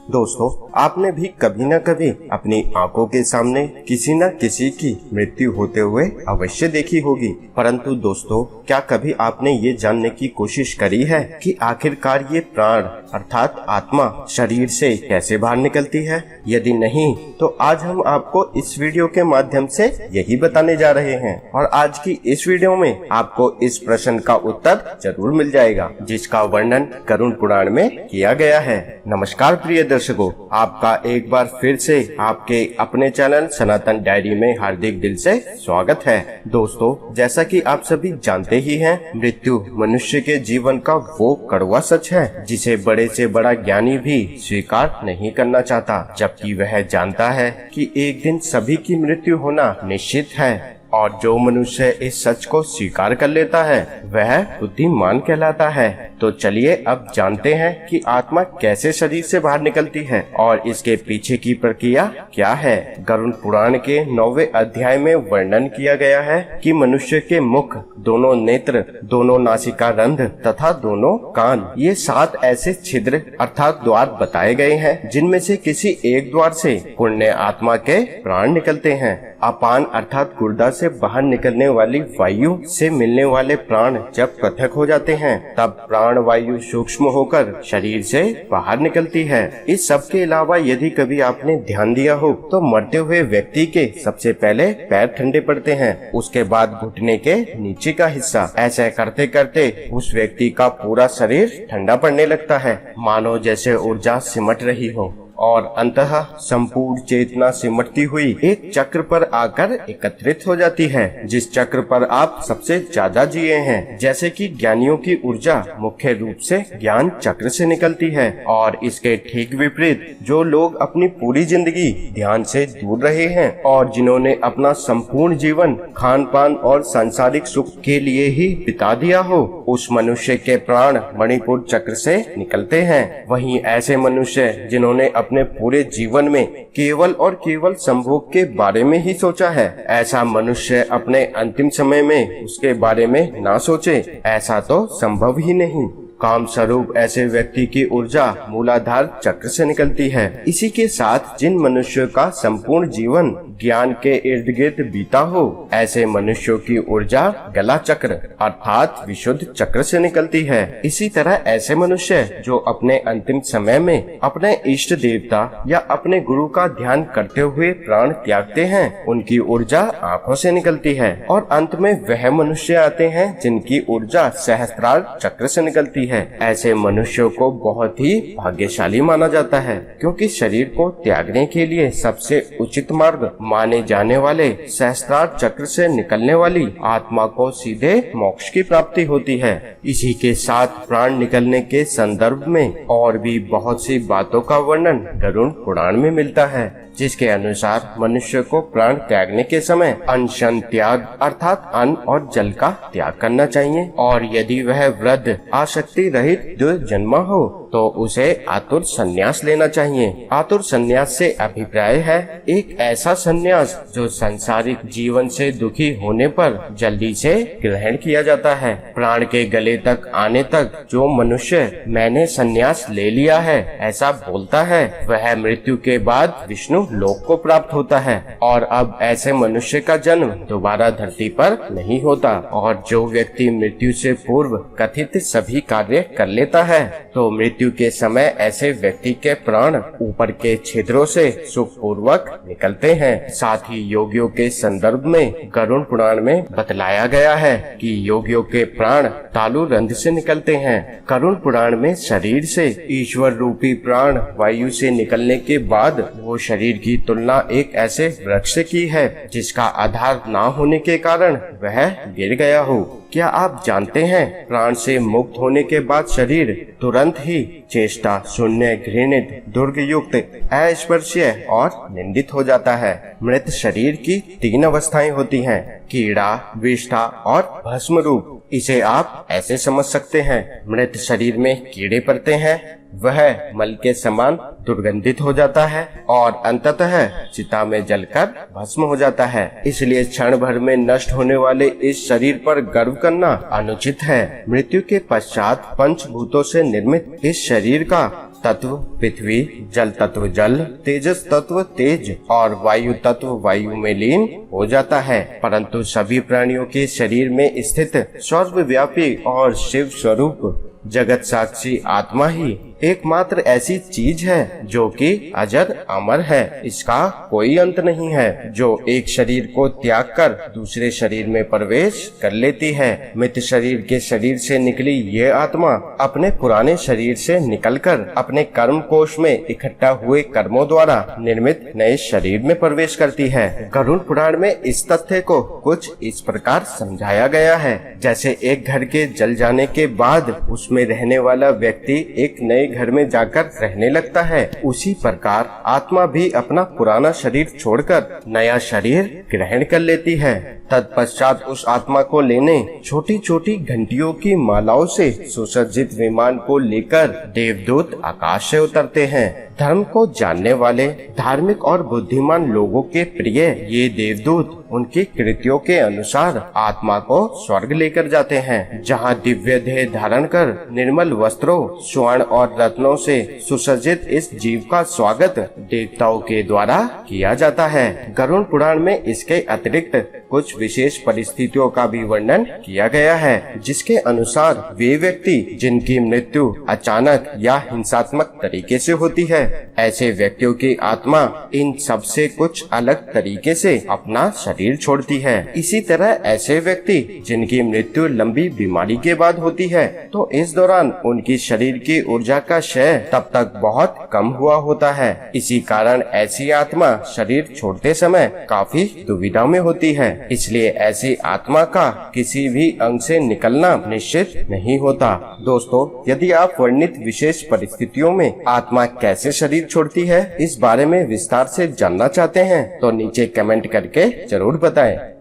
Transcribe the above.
दोस्तों, आपने भी कभी न कभी अपनी आंखों के सामने किसी न किसी की मृत्यु होते हुए अवश्य देखी होगी। परंतु दोस्तों, क्या कभी आपने ये जानने की कोशिश करी है कि आखिरकार ये प्राण अर्थात आत्मा शरीर से कैसे बाहर निकलती है? यदि नहीं, तो आज हम आपको इस वीडियो के माध्यम से यही बताने जा रहे हैं। और आज की इस वीडियो में आपको इस प्रश्न का उत्तर जरूर मिल जाएगा, जिसका वर्णन गरुड़ पुराण में किया गया है। नमस्कार प्रिय दर्शकों, आपका एक बार फिर से आपके अपने चैनल सनातन डायरी में हार्दिक दिल से स्वागत है। दोस्तों, जैसा कि आप सभी जानते ही हैं, मृत्यु मनुष्य के जीवन का वो कड़वा सच है जिसे बड़े से बड़ा ज्ञानी भी स्वीकार नहीं करना चाहता, जबकि वह जानता है कि एक दिन सभी की मृत्यु होना निश्चित है। और जो मनुष्य इस सच को स्वीकार कर लेता है वह बुद्धिमान कहलाता है। तो चलिए अब जानते हैं कि आत्मा कैसे शरीर से बाहर निकलती है और इसके पीछे की प्रक्रिया क्या है। गरुड़ पुराण के 9वें अध्याय में वर्णन किया गया है कि मनुष्य के मुख, दोनों नेत्र, दोनों नासिका रंध्र तथा दोनों कान, ये 7 ऐसे छिद्र अर्थात द्वार बताए गए हैं, जिनमें से किसी एक द्वार से पुण्य आत्मा के प्राण निकलते हैं। अपान अर्थात गुर्दा से बाहर निकलने वाली वायु से मिलने वाले प्राण जब पृथक हो जाते हैं, तब प्राण वायु सूक्ष्म होकर शरीर से बाहर निकलती है। इस सब के अलावा यदि कभी आपने ध्यान दिया हो तो मरते हुए व्यक्ति के सबसे पहले पैर ठंडे पड़ते हैं, उसके बाद घुटने के नीचे का हिस्सा। ऐसा करते करते उस व्यक्ति का पूरा शरीर ठंडा पड़ने लगता है, मानो जैसे ऊर्जा सिमट रही हो, और अंततः संपूर्ण चेतना सिमटती हुई एक चक्र पर आकर एकत्रित हो जाती है, जिस चक्र पर आप सबसे ज्यादा जिए हैं। जैसे कि ज्ञानियों की ऊर्जा मुख्य रूप से ज्ञान चक्र से निकलती है, और इसके ठीक विपरीत जो लोग अपनी पूरी जिंदगी ध्यान से दूर रहे हैं और जिन्होंने अपना संपूर्ण जीवन खान पान और सांसारिक सुख के लिए ही बिता दिया हो, उस मनुष्य के प्राण मणिपुर चक्र से निकलते हैं। वहीं ऐसे मनुष्य जिन्होंने अपने पूरे जीवन में केवल और केवल संभोग के बारे में ही सोचा है, ऐसा मनुष्य अपने अंतिम समय में उसके बारे में ना सोचे, ऐसा तो संभव ही नहीं। काम स्वरूप ऐसे व्यक्ति की ऊर्जा मूलाधार चक्र से निकलती है। इसी के साथ जिन मनुष्यों का संपूर्ण जीवन ज्ञान के इर्द गिर्द बीता हो, ऐसे मनुष्यों की ऊर्जा गला चक्र अर्थात विशुद्ध चक्र से निकलती है। इसी तरह ऐसे मनुष्य जो अपने अंतिम समय में अपने इष्ट देवता या अपने गुरु का ध्यान करते हुए प्राण त्यागते हैं, उनकी ऊर्जा आंखों से निकलती है। और अंत में वह मनुष्य आते हैं जिनकी ऊर्जा सहस्त्रार चक्र से निकलती है। ऐसे मनुष्यों को बहुत ही भाग्यशाली माना जाता है, क्योंकि शरीर को त्यागने के लिए सबसे उचित मार्ग माने जाने वाले सहस्त्रार चक्र से निकलने वाली आत्मा को सीधे मोक्ष की प्राप्ति होती है। इसी के साथ प्राण निकलने के संदर्भ में और भी बहुत सी बातों का वर्णन गरुड़ पुराण में मिलता है, जिसके अनुसार मनुष्य को प्राण त्यागने के समय अनशन त्याग अर्थात अन्न और जल का त्याग करना चाहिए, और यदि वह वृद्ध आसक्ति रहित दुर्जन्मा हो तो उसे आतुर संन्यास लेना चाहिए। आतुर संन्यास से अभिप्राय है एक ऐसा संन्यास जो सांसारिक जीवन से दुखी होने पर जल्दी से ग्रहण किया जाता है। प्राण के गले तक आने तक जो मनुष्य मैंने संन्यास ले लिया है ऐसा बोलता है, वह मृत्यु के बाद विष्णु लोक को प्राप्त होता है, और अब ऐसे मनुष्य का जन्म दोबारा धरती पर नहीं होता। और जो व्यक्ति मृत्यु से पूर्व कथित सभी कार्य कर लेता है, तो मृत्यु के समय ऐसे व्यक्ति के प्राण ऊपर के छिद्रों से सुखपूर्वक निकलते हैं। साथ ही योगियों के संदर्भ में गरुड़ पुराण में बतलाया गया है कि योगियों के प्राण तालु रंध्र से निकलते हैं। गरुड़ पुराण में शरीर से ईश्वर रूपी प्राण वायु से निकलने के बाद वो शरीर की तुलना एक ऐसे वृक्ष से की है जिसका आधार ना होने के कारण वह गिर गया हो। क्या आप जानते हैं, प्राण से मुक्त होने के बाद शरीर तुरंत ही चेष्टा शून्य, घृणित, दुर्गयुक्त, अस्पर्शीय और निंदित हो जाता है। मृत शरीर की 3 अवस्थाएं होती हैं, कीड़ा, विष्ठा और भस्म रूप। इसे आप ऐसे समझ सकते हैं, मृत शरीर में कीड़े पड़ते हैं, वह मल के समान दुर्गंधित हो जाता है और अंततः चिता में जलकर भस्म हो जाता है। इसलिए क्षण भर में नष्ट होने वाले इस शरीर पर गर्व करना अनुचित है। मृत्यु के पश्चात पंचभूतों से निर्मित इस शरीर का तत्व पृथ्वी, जल तत्व जल, तेजस तत्व तेज और वायु तत्व वायु में लीन हो जाता है। परंतु सभी प्राणियों के शरीर में स्थित सर्वव्यापी और शिव स्वरूप जगत साक्षी आत्मा ही एकमात्र ऐसी चीज है जो कि अजर अमर है, इसका कोई अंत नहीं है, जो एक शरीर को त्याग कर दूसरे शरीर में प्रवेश कर लेती है। मृत शरीर के शरीर से निकली ये आत्मा अपने पुराने शरीर से निकलकर अपने कर्म कोश में इकट्ठा हुए कर्मों द्वारा निर्मित नए शरीर में प्रवेश करती है। गरुड़ पुराण में इस तथ्य को कुछ इस प्रकार समझाया गया है, जैसे एक घर के जल जाने के बाद उसमें रहने वाला व्यक्ति एक नए घर में जाकर रहने लगता है, उसी प्रकार आत्मा भी अपना पुराना शरीर छोड़कर नया शरीर ग्रहण कर लेती है। तत्पश्चात उस आत्मा को लेने छोटी छोटी घंटियों की मालाओं से सुसज्जित विमान को लेकर देवदूत आकाश से उतरते हैं। धर्म को जानने वाले धार्मिक और बुद्धिमान लोगों के प्रिय ये देवदूत उनकी कृतियों के अनुसार आत्मा को स्वर्ग लेकर जाते हैं, जहां दिव्य देह धारण कर निर्मल वस्त्रों, स्वर्ण और रत्नों से सुसज्जित इस जीव का स्वागत देवताओं के द्वारा किया जाता है। गरुड़ पुराण में इसके अतिरिक्त कुछ विशेष परिस्थितियों का भी वर्णन किया गया है, जिसके अनुसार वे व्यक्ति जिनकी मृत्यु अचानक या हिंसात्मक तरीके से होती है, ऐसे व्यक्तियों की आत्मा इन सब से कुछ अलग तरीके से अपना शरीर छोड़ती है। इसी तरह ऐसे व्यक्ति जिनकी मृत्यु लंबी बीमारी के बाद होती है, तो इस दौरान उनकी शरीर की ऊर्जा का क्षय तब तक बहुत कम हुआ होता है। इसी कारण ऐसी आत्मा शरीर छोड़ते समय काफी दुविधा में होती है, इसलिए ऐसी आत्मा का किसी भी अंग से निकलना निश्चित नहीं होता। दोस्तों, यदि आप वर्णित विशेष परिस्थितियों में आत्मा कैसे शरीर छोड़ती है, इस बारे में विस्तार से जानना चाहते हैं तो नीचे कमेंट करके जरूर बताएं।